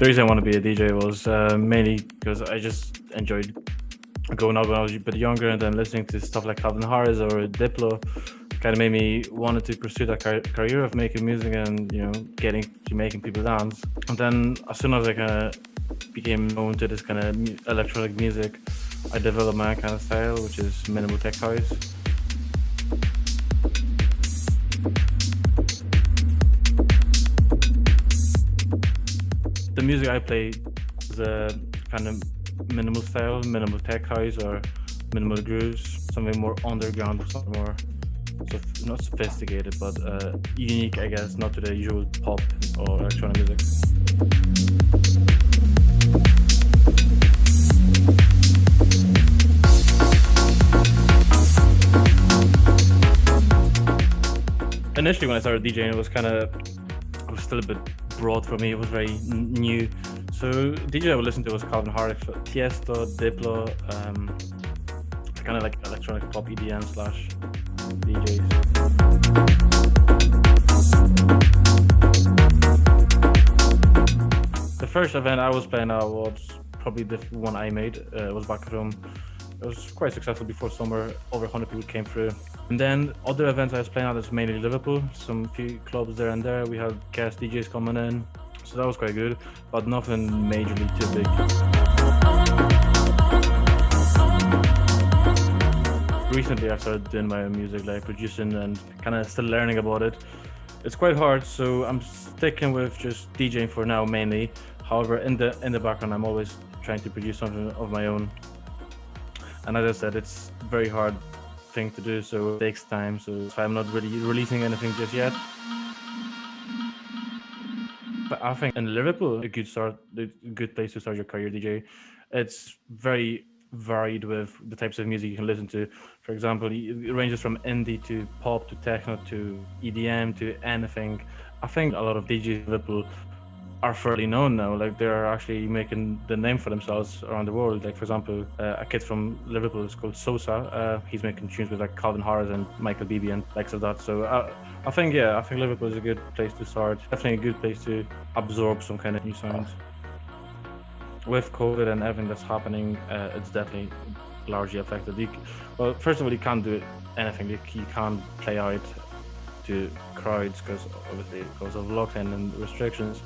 The reason I want to be a DJ was mainly because I just enjoyed going out when I was a bit younger, and then listening to stuff like Calvin Harris or Diplo kind of made me wanted to pursue that career of making music and getting to making people dance. And then as soon as I kind of became known to this kind of electronic music, I developed my own kind of style, which is minimal tech house. The music I play is a kind of minimal style, minimal tech house or minimal grooves, something more underground, something more not sophisticated, but unique, I guess, not to the usual pop or electronic music. Initially, when I started DJing, it was still a bit broad for me. It was very new. So DJ I would listen to was Calvin Harris, Tiesto, Diplo, kind of like electronic pop EDM / DJs. The first event I was playing out was probably the one I made. It was back at home. It was quite successful before summer. Over 100 people came through. And then other events I was playing at is mainly Liverpool. Some few clubs there and there. We had guest DJs coming in. So that was quite good, but nothing majorly too big. Recently I started doing my own music, like producing and kind of still learning about it. It's quite hard, so I'm sticking with just DJing for now mainly. However, in the background, I'm always trying to produce something of my own. And as I said, it's a very hard thing to do, so it takes time. So I'm not really releasing anything just yet. But I think in Liverpool, a good place to start your career DJ. It's very varied with the types of music you can listen to. For example, it ranges from indie to pop to techno to EDM to anything. I think a lot of DJs in Liverpool are fairly known now. Like they're actually making the name for themselves around the world. Like for example, a kid from Liverpool is called Sosa. He's making tunes with like Calvin Harris and Michael Bibi and likes of that. So I think Liverpool is a good place to start. Definitely a good place to absorb some kind of new sounds. With COVID and everything that's happening, it's definitely largely affected. Well, first of all, you can't do anything. You can't play out to crowds because of lockdown and restrictions.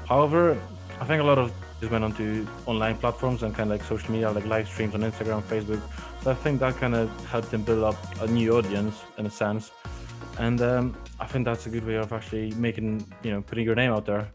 However, I think a lot of this went onto online platforms and kind of like social media, like live streams on Instagram, Facebook. So I think that kind of helped them build up a new audience in a sense. And I think that's a good way of actually putting your name out there.